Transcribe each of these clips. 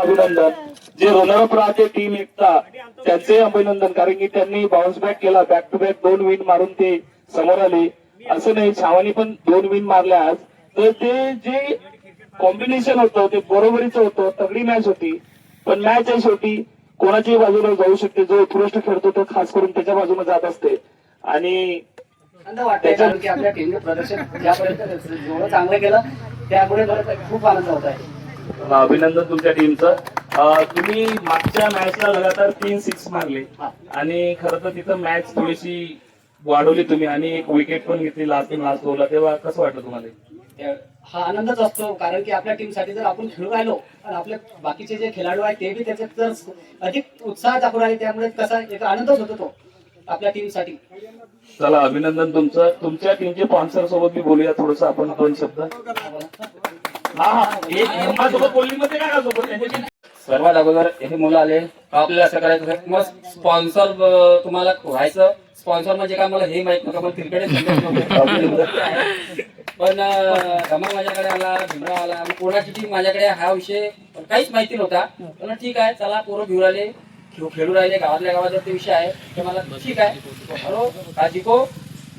अभिनंदन. जे रनरअप राहते टीम एकता त्यांचे अभिनंदन, कारण की त्यांनी बाउन्स बॅक केला, बॅक टू बॅक 2 विन मारून ते समोर आले. असं नाही, छावानी पण 2 विन मारल्या आज. तर ते जे कॉम्बिनेशन होतं ते बरोबरीचं होतं, तगडी मॅच होती. पण मॅच आहे शेवटी कोणाच्याही बाजूला जाऊ शकते. जो उत्कृष्ट खेळतो तो खास करून त्याच्या बाजूने जात असते. आणि कारण की आपल्या टीमने प्रदर्शन यापर्यंत जेवढं चांगलं केलं त्यामुळे मला खूप आनंद होत आहे. अभिनंदन तुमच्या टीमचं. तुम्ही मागच्या मॅचला लगातार 3 6 मारले आणि खरं तर तिथं मॅच थोडीशी वाढवली तुम्ही आणि एक विकेट पण घेतली लास्ट ओव्हरला. तेव्हा कसं वाटलं तुम्हाला? हा आनंदच असतो, कारण की आपल्या टीमसाठी जर आपण खेळू राहिलो आणि आपले बाकीचे जे खेळाडू आहेत ते बी त्याच्यात जर अधिक उत्साह दाखवून राहिले त्यामुळे कसा एक आनंदच होतो तो आपल्या टीमसाठी. चला अभिनंदन तुमचं. तुमच्या टीमचे स्पॉन्सर सोबत मी बोलूया थोडस आपण 2 शब्द. सोबत बोलली मध्ये काय सोबत सर्वात अगोदर हे मुलं आले आपल्याला असं करायचं मग स्पॉन्सर तुम्हाला व्हायचं. स्पॉन्सर म्हणजे काय मला हे माहित नव्हतं, पण क्रिकेट पण धमाल माझ्याकडे आला, भीमराव आला, कोणाची टीम माझ्याकडे हा विषय काहीच माहिती नव्हता. पण ठीक आहे चला पोरं भिऊ राहिले, खेळू राहिले, गावातल्या गावात ते विषय आहे ते मला ठीक आहे. का जिको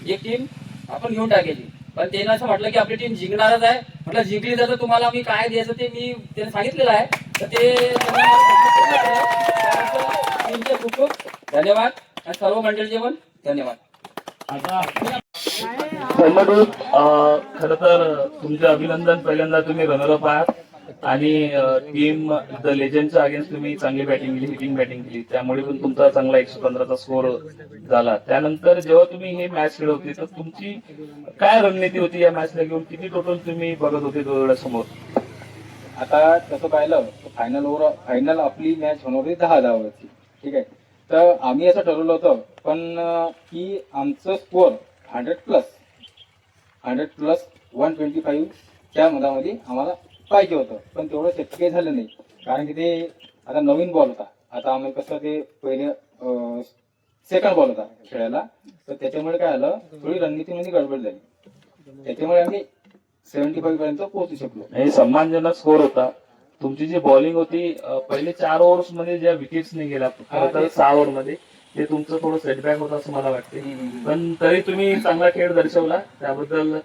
एक टीम आपण घेऊन टाकायची, पण त्यानं असं म्हटलं की आपली टीम जिंकणारच आहे. म्हटलं जिंकली तर तुम्हाला मी काय द्यायचं ते मी त्याने सांगितलेलं आहे. तर ते टीमचे खूप खूप धन्यवाद आणि सर्व मंडळीचे पण धन्यवाद. खर तर तुमचे अभिनंदन. पहिल्यांदा तुम्ही रनरअप आहात आणि टीम द लेजंडच्या अगेन्स्ट तुम्ही चांगली बॅटिंग केली, हिटिंग बॅटिंग केली, त्यामुळे पण तुमचा चांगला 115चा स्कोर झाला. त्यानंतर जेव्हा तुम्ही हे मॅच खेळत होते तर तुमची काय रणनीती होती या मॅचला घेऊन? किती टोटल तुम्ही बघत होते डोळ्यासमोर? आता तसं पाहिलं फायनल आपली मॅच होणार होती 10 धावांची, ठीक आहे. तर आम्ही असं ठरवलं होतं पण की आमचं स्कोअर 100 प्लस 125 च्या मधामध्ये आम्हाला पाहिजे होतं, पण तेवढं शक्य झालं नाही. कारण की ते आता नवीन बॉल होता. आता आम्ही कसं ते पहिले सेकंड बॉल होता खेळायला, तर त्याच्यामुळे काय झालं थोडी रणनीतीमध्ये गडबड झाली. त्याच्यामुळे आम्ही 75 पर्यंत पोहोचू शकलो. हे सन्मानजनक स्कोर होता. तुमची जी बॉलिंग होती पहिले 4 ओव्हर्स मध्ये ज्या विकेट्स नाही गेल्या, खरं तर 6 ओव्हर मध्ये ते तुमचं थोडं सेटबॅक होतं असं मला वाटते. पण तरी तुम्ही चांगला खेळ दर्शवला, त्याबद्दल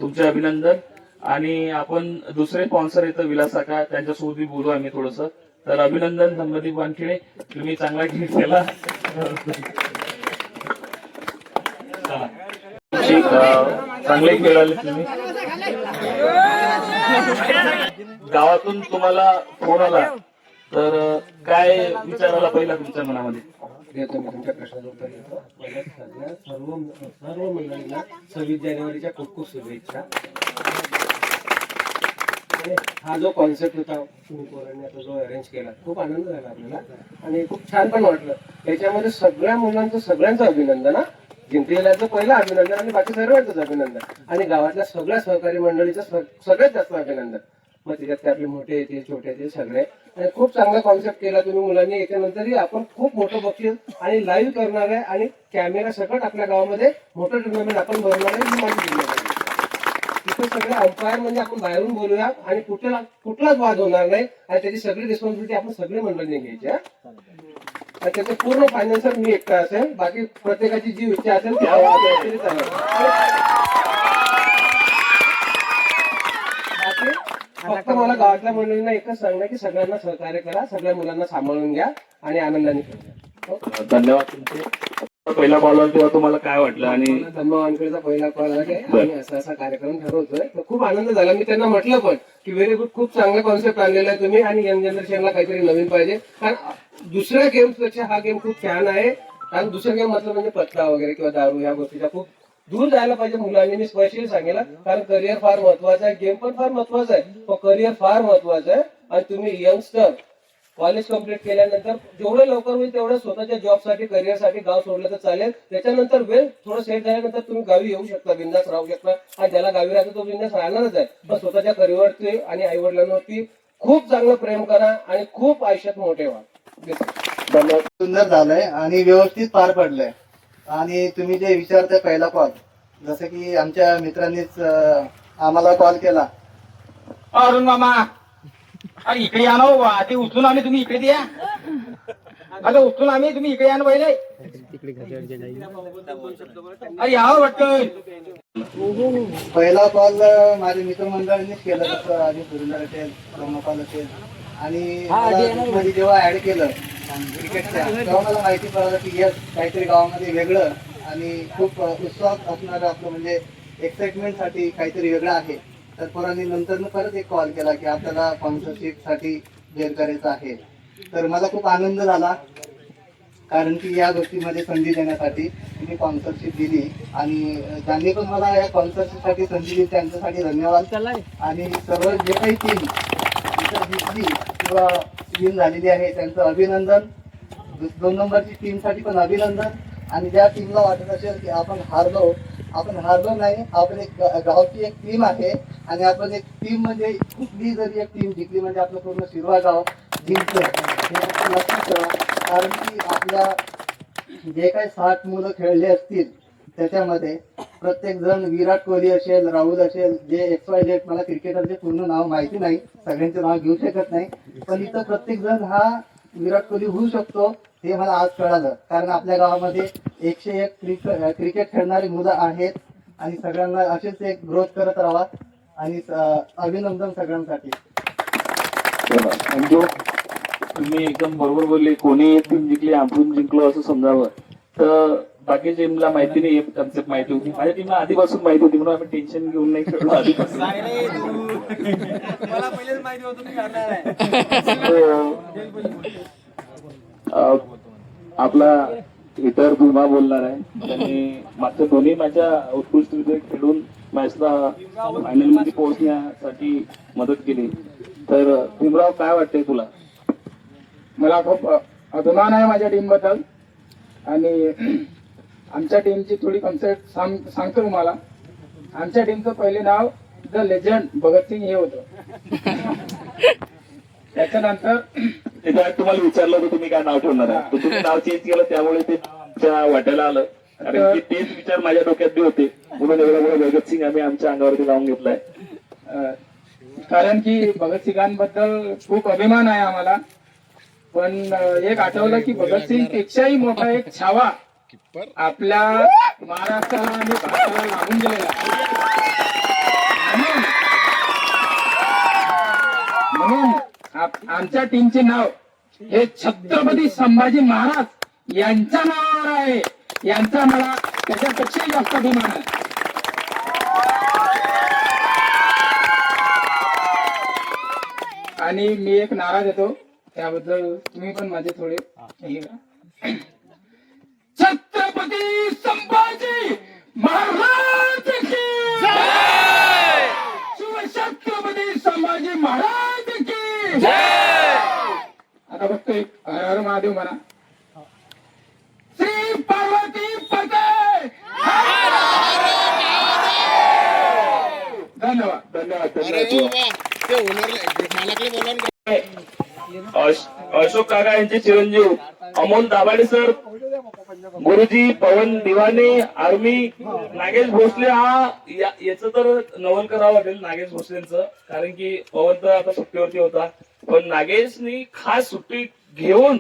तुमचे अभिनंदन. आणि आपण दुसरे स्पॉन्सर येतं विलासाका, त्यांच्यासोबत बोलू आम्ही थोडस. तर अभिनंदन संबंधित वानखेडे, तुम्ही चांगला खेळ केला. चांगले खेळाले तुम्ही. गावातून तुम्हाला फोन आला तर काय विचार आला पहिला तुमच्या मनामध्ये? देतो मी तुमच्या प्रश्नाचं उत्तर देतो. सर्व मंडळींना 26 जानेवारीच्या खूप खूप शुभेच्छा. हा जो कॉन्सेप्ट होता तुम्ही पोरांनी आता जो अरेंज केला खूप आनंद झाला आपल्याला आणि खूप छान पण वाटलं. त्याच्यामध्ये सगळ्या मुलांचं सगळ्यांचं अभिनंदन, जिंकलेल्याचं पहिलं अभिनंदन आणि बाकी सर्वांचंच अभिनंदन आणि गावातल्या सगळ्या सहकारी मंडळीचं सगळ्यात जास्त अभिनंदन. मग त्याच्यात ते आपले मोठे येते छोटे येते सगळे, आणि खूप चांगला कॉन्सेप्ट केला तुम्ही मुलांनी. याच्यानंतरही आपण खूप मोठं बक्षीस आणि लाईव्ह करणार आहे आणि कॅमेरा सकट आपल्या गावामध्ये मोठं टुर्नामेंट आपण भरणार आहे ही माझी जिम्मेदारी. तिथे सगळे अंपायर म्हणजे आपण बाहेरून बोलूया आणि कुठलाच वाद होणार नाही आणि त्याची सगळी रिस्पॉन्सिबिलिटी आपण सगळे मंडळीने घ्यायची. आणि त्याचं पूर्ण फायनान्सर मी एकटा असेल, बाकी प्रत्येकाची जी इच्छा असेल ती फक्त मला गावातल्या मंडळींना एकच सांगणं की सगळ्यांना सहकार्य करा, सगळ्या मुलांना सांभाळून घ्या आणि आनंदाने खेळा. धन्यवाद तुमचे. पहिला कॉल आला तेव्हा तुम्हाला काय वाटलं? आणि धम्मवानखेडचा पहिला कॉल आला की आम्ही असा कार्यक्रम ठरवतोय, तर खूप आनंद झाला. मी त्यांना म्हटलं पण की व्हेरी गुड, खूप चांगला कॉन्सेप्ट आणलेला आहे तुम्ही आणि यंग जनरेशनला काहीतरी नवीन पाहिजे. कारण दुसऱ्या गेम्स पेक्षा हा गेम खूप छान आहे. कारण दुसरा गेम म्हटलं म्हणजे पत्ता वगैरे किंवा दारू या गोष्टीच्या खूप दूर जायला पाहिजे मुलांनी. मी स्पेशली सांगेल कारण करिअर फार महत्वाचं आहे, गेम पण फार महत्वाचा आहे, पण करिअर फार महत्वाचं आहे. आणि तुम्ही यंगस्टर कॉलेज कम्प्लीट केल्यानंतर जेवढं लवकर होईल तेवढं स्वतःच्या जॉबसाठी करिअरसाठी गाव सोडलं तर चालेल. त्याच्यानंतर वेळ थोडं सेट झाल्यानंतर तुम्ही गावी येऊ शकता, बिंदास राहू शकता. आणि ज्याला गावी राहतो तो बिंदास राहणारच आहे, पण स्वतःच्या करिअरवरती आणि आई वडिलांवरती खूप चांगलं प्रेम करा आणि खूप आयुष्यात मोठे व्हा. सुंदर झालंय आणि व्यवस्थित पार पडलंय. आणि तुम्ही जे विचारताय पहिला कॉल, जसं की आमच्या मित्रांनीच आम्हाला कॉल केला, अरुण मामा अरे इकडे या ना बाबा, ते उचलून आले तुम्ही इकडे या. आता उचलून आम्ही तुम्ही इकडे या ना पहिले. अरे यावं वाटतं. पहिला कॉल माझ्या मित्रमंडळींनीच केला, जसं आधी सुरेंद्र असेल, ब्रह्मपाल असेल, आणि मला जेव्हा ऍड केलं क्रिकेटच्या, तेव्हा मला माहिती पडलं की यस, काहीतरी गावामध्ये वेगळं आणि खूप उत्साह असणारं आपलं म्हणजे एक्साइटमेंट साठी काहीतरी वेगळं आहे. तर पोरांनी नंतर परत एक कॉल केला की आपल्याला स्पॉन्सरशिप साठी जॉईन करायचं आहे. तर मला खूप आनंद झाला, कारण की या गोष्टीमध्ये संधी देण्यासाठी मी स्पॉन्सरशिप दिली आणि ज्यांनी पण मला या स्पॉन्सरशिप साठी संधी दिली त्यांच्यासाठी धन्यवाद. आणि सर्व जे काही टीम इथं जिंकली किंवा विन झालेली आहे त्यांचं अभिनंदन. 2 नंबरची टीम साठी पण अभिनंदन. आणि ज्या टीमला वाटत असेल की आपण हारलो नाही, आपण एक गावची एक टीम आहे आणि आपण एक टीम म्हणजे कुठली जरी एक टीम जिंकली म्हणजे आपलं पूर्ण शिरवा गाव जिंकलं हे फक्त लक्षात ठेवा. कारण की आपल्या जे काही 60 मुलं खेळले असतील त्याच्यामध्ये प्रत्येक जण विराट कोहली असेल, राहुल असेल, जे XYZ, मला क्रिकेटरचे पूर्ण नाव माहिती नाही, सगळ्यांचे नाव घेऊ शकत नाही, पण इथं प्रत्येक जण हा विराट कोहली होऊ शकतो हे मला आज कळालं. कारण आपल्या गावामध्ये 101 क्रिकेट खेळणारी मुलं आहेत आणि सगळ्यांना असेच एक ग्रोथ करत राहा. आणि अभिनंदन सगळ्यांसाठी. थँक्यू. तुम्ही एकदम बरोबर बोलले. कोणी एक टीम जिंकली आपण जिंकलो असं समजावं, तर बाकी टीमला माहिती नाही, कन्सेप्ट माहिती होती. माझ्या टीमला आधीपासून माहिती होती म्हणून आम्ही टेन्शन घेऊन नाही खेळलो आधीपासून. मला पहिलेच माहिती होतं मी करणार आहे. आपला इतर भीमा बोलणार आहे. त्यांनी मागच्या दोन्ही माझ्या उत्कृष्टरित्या खेळून मॅचला फायनल मध्ये पोहोचण्यासाठी मदत केली. तर भीमराव, काय वाटतंय तुला? मला खूप अभिमान आहे माझ्या टीम बद्दल. आणि आमच्या टीमची थोडी कन्सेप्ट सांगतो तुम्हाला. आमच्या टीमचं पहिले नाव द लेजंड भगतसिंग हे होतं. त्याच्यानंतर तुम्हाला विचारलं होतं तुम्ही काय नाव ठेवणार आहे, तर तुम्ही नाव चेंज केलं त्यामुळे ते तुमच्या वाट्याला आलं. कारण की तेच विचार माझ्या डोक्यात बी होते, म्हणून एवढा मोठा भगतसिंग आम्ही आमच्या अंगावरती लावून घेतलाय. कारण की भगतसिंगांबद्दल खूप अभिमान आहे आम्हाला. पण एक आठवलं की भगतसिंग पेक्षाही मोठा एक छावा आपल्या महाराष्ट्राला आणि भारताला लागून गेलेला. म्हणून आमच्या टीमचे नाव हे छत्रपती संभाजी महाराज यांच्या नावावर आहे. यांचा मला त्याच्यापेक्षाही जास्त अभिमान आहे. आणि मी एक नारा देतो, त्याबद्दल तुम्ही पण माझे थोडे हे करा. छत्रपती संभाजी महाराज की जय. शिवछत्रपती संभाजी महाराज की जय. आता फक्त एक हर हर महादेव म्हणा. श्री पार्वती पते. धन्यवाद. अशोक काका यांचे चिरंजीव अमोल दाभाडे सर, गुरुजी पवन दिवाने, आर्मी नागेश भोसले. याचं तर नवल करावं वाटेल नागेश भोसलेंचं, कारण की पवन तर आता सुट्टीवरती होता, पण नागेशनी खास सुट्टी घेऊन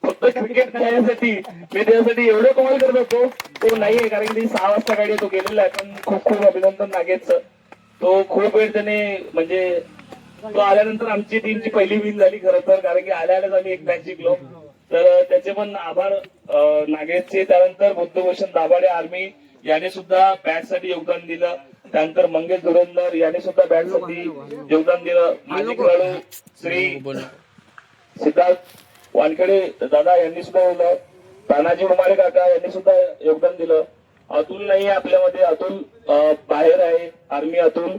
फक्त क्रिकेट खेळण्यासाठी मी त्यासाठी एवढं कॉल करत होतो. तो नाहीये, कारण की 6 वाजता गाडी तो गेलेला आहे. पण खूप खूप अभिनंदन नागेशचं. तो खूप वेळ त्याने म्हणजे तो आल्यानंतर आमची टीमची पहिली विन झाली खरं तर, कारण की आल्याच आम्ही एक मॅच जिंकलो. तर त्याचे पण आभार नागेशचे. त्यानंतर बुद्धभूषण दाभाडे आर्मी याने सुद्धा बॅट साठी योगदान दिलं. त्यानंतर मंगेश धुरंधर याने सुद्धा बॅट साठी योगदान दिलं. माजी खेळाडू श्री सिद्धार्थ वानखेडे दादा यांनी सुद्धा दिलं. तानाजी उमारे काका यांनी सुद्धा योगदान दिलं. अतुल नाही आपल्यामध्ये, अतुल बाहेर आहे, आर्मी अतुल,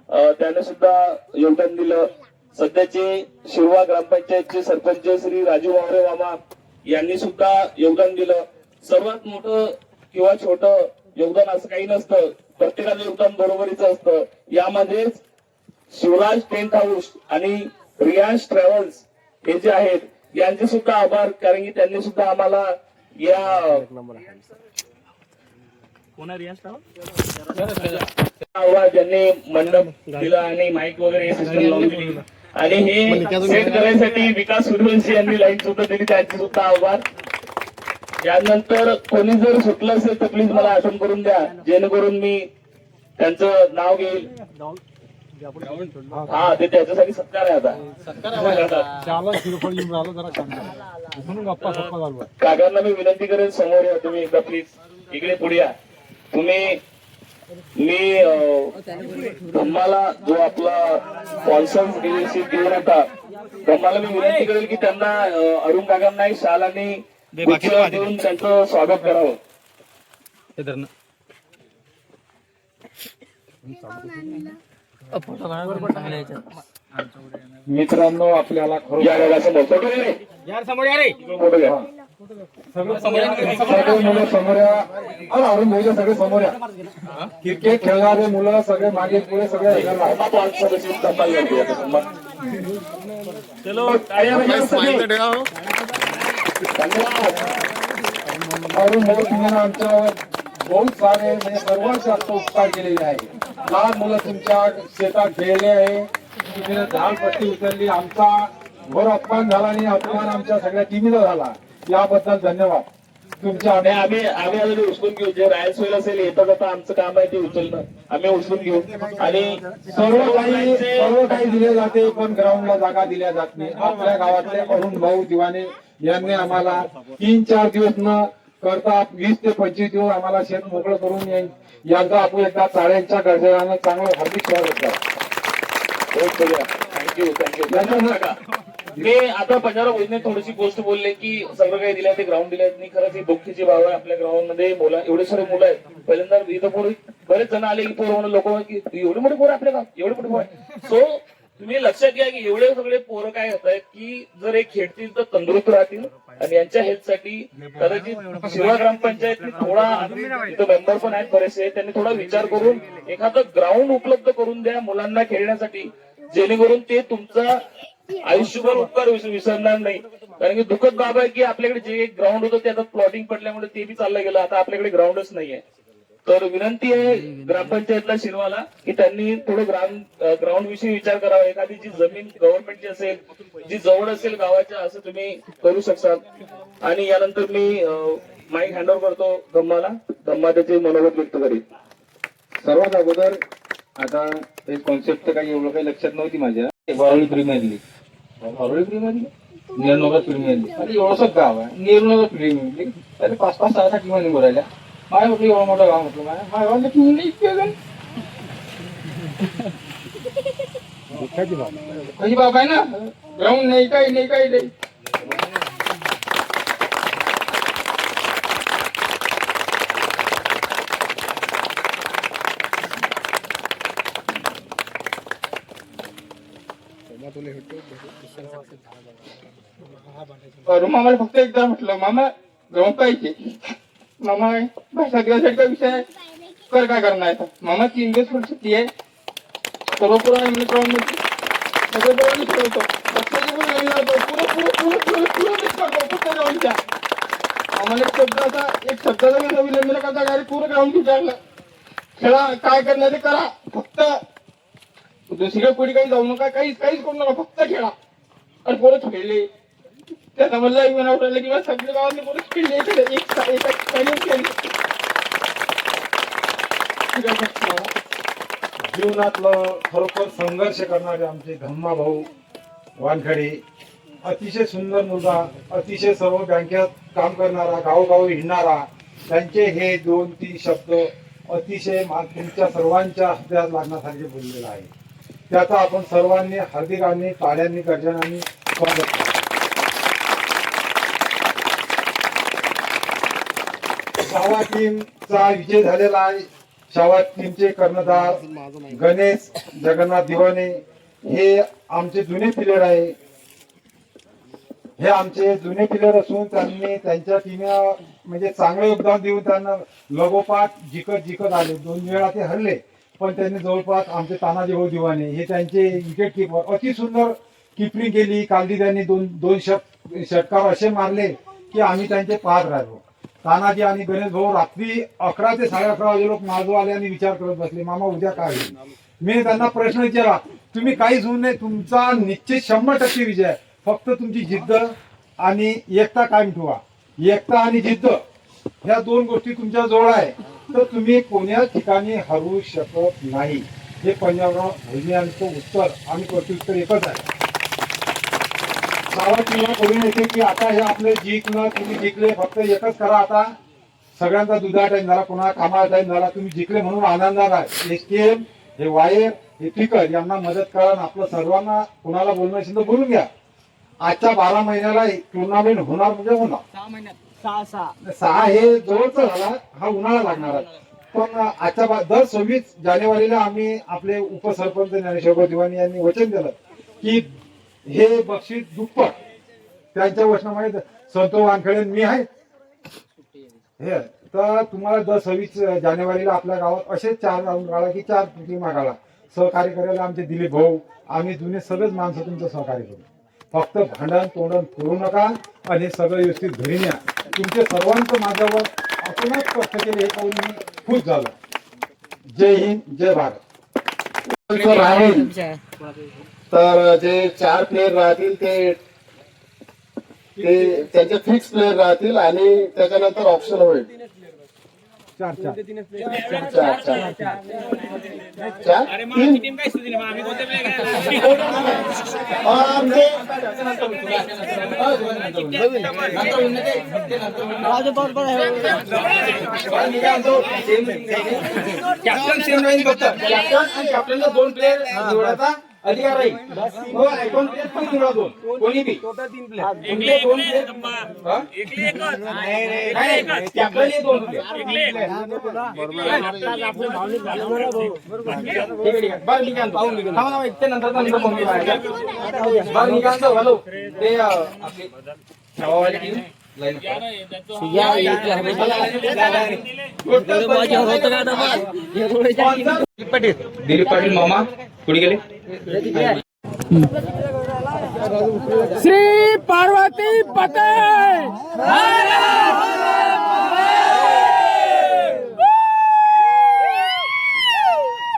त्याने सुद्धा योगदान दिलं. सध्याचे शिरवा ग्रामपंचायतचे सरपंच श्री राजू वावरे मामा यांनी सुद्धा योगदान दिलं. सर्वात मोठं किंवा छोटं योगदान असं काही नसतं, प्रत्येकाचं योगदान बरोबरीचं असतं. यामध्येच शिवराज टेंट हाऊस आणि रियांश ट्रॅव्हल्स हे जे आहेत यांचे सुद्धा आभार, कारण की त्यांनी सुद्धा आम्हाला या ज्यांनी मंडप दिला आणि माईक वगैरे सिस्टम लावून दिली. आणि हे सेट करायसाठी विकास सूर्यवंशी यांनी लाईन सुद्धा दिली, त्यांचे सुद्धा आभार. यानंतर कोणी जर सुटलं असेल तर प्लीज मला आठवण करून द्या, जेणेकरून मी त्यांचं नाव घेईल. हा, ते त्याच्यासाठी सत्कार आहे आता. काकांना मी विनंती करेन, समोर या तुम्ही एकदा प्लीज, इकडे पुढे या तुम्ही. मी धम्माला जो आपला स्पॉन्सर देऊन होता, धम्माला मी विनंती करेल की त्यांना अरुण काकांना एक शाल आणि गुच्छ देऊन त्यांचं स्वागत करावं. मित्रांनो, आपल्याला या गावासमोर फोटो घे रे. फोटो घ्या. सगळे मुलं समोर या. अरुण भाईच्या सगळे समोर या. क्रिकेट खेळणारे मुलं सगळे मागे पुढे सगळे चलो टाळ्या वाजवा सगळे. धन्यवाद. अरुण भाऊ, तुम्ही आमच्यावर बहुत सारे म्हणजे सर्वात जास्त उपकार केलेले आहे. लहान मुलं तुमच्या शेतात खेळले आहे, तुम्ही झाडपट्टी उचलली, आमचा घोर अपमान झाला आणि अपमान आमच्या सगळ्या टीमचा झाला, याबद्दल धन्यवाद तुमच्या. आणि आम्ही आम्ही उचलून घेऊ, जे रायल्स होईल असेल येतात आता आमचं काम आहे ते उचलणं, आम्ही उचलून घेऊ. आणि सर्व काही दिले जाते, पण ग्राउंडला जागा दिल्या जात नाही. आपल्या गावातले अरुण भाऊ दिवाने यांनी आम्हाला 3-4 दिवस न करता 20 ते 25 दिवस आम्हाला शेत मोकळं करून यांचा आपण एकदा टाळ्यांच्या गडगडानं चांगलं हार्दिक स्वागत करा. थँक्यू. मी आता पंजारा वैद्य थोडीशी गोष्ट बोलले की सगळं काही दिलं, ते ग्राउंड दिलं नाही. खरंच ही दुःखीची बाब आहे. आपल्या ग्राउंड मध्ये मुलं एवढे सारे मुलं आहेत. पहिल्यांदा इथं पोरं बरेच जण आले की पोरं लोक की एवढे मोठे पोरं आपल्या गावात, एवढे मोठे पोरं. सो तुम्ही लक्षात घ्या की एवढे सगळे पोरं काय होत आहेत की जर एक खेळतील तर तंदुरुस्त राहतील. आणि यांच्या हेल्थसाठी कदाचित शिवा ग्रामपंचायतने थोडा, इथं मेंबर पण आहेत बरेचसे, त्यांनी थोडा विचार करून एखादं ग्राउंड उपलब्ध करून द्या मुलांना खेळण्यासाठी, जेणेकरून ते तुमचा आयुष्यभर उपकार विसरणार नाही. कारण की दुःखद बाब आहे की आपल्याकडे जे एक ग्राउंड होतं ते आता प्लॉटिंग पडल्यामुळे ते बी चाललं गेलं. आता आपल्याकडे ग्राउंडच नाहीये. तर विनंती आहे ग्रामपंचायतला, शिरवाला, की त्यांनी थोडं ग्राउंड विषयी विचार करावा. एखादी जी जमीन गव्हर्नमेंटची असेल, जी जवळ असेल गावाच्या, असं तुम्ही करू शकता. आणि यानंतर मी माईक हँडओव्हर करतो धम्माला. धम्मा त्याचे मनोगत व्यक्त करेल. सर्वात अगोदर आता हे कॉन्सेप्ट काही एवढं काही लक्षात नव्हती माझ्या. Worli premier league, Nernagar premier league आणि एवढंसं गाव आहे नेरनगर प्रीमियर लीग, त्याने 5-5, 6-6 टीमा निघून राहिल्या. माझ्या म्हटलं एवढं मोठं गाव, म्हटलं माझ्या गावाला टीम नाही इतके कशी बाब आहे ना, ग्राउंड नाही, काही नाही, काही नाही. मामाला फक्त एकदा म्हटलं, मामा ग्राउंड पाहिजे. मामा भाषा दिवसाचा विषय आहे, कर काय करणार आहे. मामा 3 दिवस सुट्टी आहे, सर्व पुरा ग्राउंड मध्ये सगळे पोरांनी खेळतो, आम्हाला एक शब्दाचा मी विलंबन करता गाडी पूर्ण ग्राउंड विचारलं, खेळा, काय करणार ते करा, फक्त दुसरीकडे पुढे काही जाऊ नका, काहीच करू नका, फक्त खेळा. आणि पोरं खेळले. त्याचा मला वाटलं की सगळे गावातले पोरं खेळले, जीवनातलं खरोखर संघर्ष करणारे आमचे धम्मा भाऊ वानखडे, अतिशय सुंदर मुलगा, अतिशय सर्व बँकेत काम करणारा, गावोगावी हिंडणारा. त्यांचे हे 2-3 शब्द अतिशय तुमच्या सर्वांच्या हृदयात लागण्यासारखे बोललेला आहे. त्याचा आपण सर्वांनी हार्दिकांनी, टाळ्यांनी, गर्जनांनी स्वागत करू. शावा टीमचा विजय झालेला आहे. शावा टीमचे कर्णधार गणेश जगन्नाथ दिवाने हे आमचे जुने प्लेयर आहे. हे आमचे जुने प्लेयर असून त्यांनी त्यांच्या टीमला म्हणजे चांगलं योगदान देऊन त्यांना लगोपाठ जिकत आले. 2 वेळा ते हरले, पण त्यांनी जवळपास आमचे तानाजी भाऊ दिवाने हे त्यांचे विकेट किपर अति सुंदर किपरिंग केली. कालदी त्यांनी दोन षटकार असे मारले की आम्ही त्यांचे पाहत राहिलो. तानाजी आणि गणेश भाऊ रात्री 11 ते 11:30 वाजे लोक माझो आले आणि विचार करत बसले, मामा उद्या काय होईल. मी त्यांना प्रश्न विचारला, तुम्ही काहीच होऊ नये, तुमचा निश्चित 100% विजय आहे. फक्त तुमची जिद्द आणि एकता कायम ठेवा. एकता आणि जिद्द ह्या दोन गोष्टी तुमच्या जवळ आहे तर तुम्ही कोण्याच ठिकाणी हरू शकत नाही. हे पंजाबराव भोजने उत्तर आणि प्रत्युत्तर एकच आहे. गावात किंवा करून येते की आता हे आपले जिंकलं, तुम्ही जिंकले, फक्त एकच करा. आता सगळ्यांचा दुधा टाइम झाला, कोणा कामाचा टाइम झाला, तुम्ही जिंकले म्हणून आनंदात आहे. हे स्केल, हे वायर, हे फिकर यांना मदत करा आणि आपलं सर्वांना कोणाला बोलणं असेल तर बोलून घ्या. आजच्या 12 महिन्याला टुर्नामेंट होणार म्हणजे होणार. 6 हे जवळचा झाला, हा उन्हाळा लागणार आहे. पण आजच्या दर 26 जानेवारीला आम्ही आपले उपसरपंच ज्ञानेश्वर दिवाणी यांनी वचन दिलं की हे बक्षीस दुप्पट. त्यांच्या वचनामुळे संतो वानखेडे मी आहे हे तर तुम्हाला दर 26 जानेवारीला आपल्या गावात असे 4 राऊंड काढा की 4 टीमा काढा. सहकार्य करायला आमचे दिलीप भाऊ, आम्ही जुने सगळेच माणसं तुमचं सहकार्य करू. फक्त भांडण तोंडण करू नका आणि सगळं व्यवस्थित घरी न्या. तुमचे सर्वांचं माझ्यावर आपणच कष्ट केले हे पाहून मी खुश झालो. जय हिंद, जय भारत. राहील तर जे 4 प्लेयर राहतील ते त्यांचे फिक्स प्लेयर राहतील आणि त्याच्यानंतर ऑप्शन होईल. 4 कॅप्टन सेम राहील. फक्त कॅप्टन आणि कॅप्टनला 2 प्लेयर निवडायचा अधिकार राहील. 2 प्लेयर पण निवडा, 2 कोणी बी. कॅप्टन 2 दिलीप पाटील मामा कुठे गेले. श्री पार्वती पते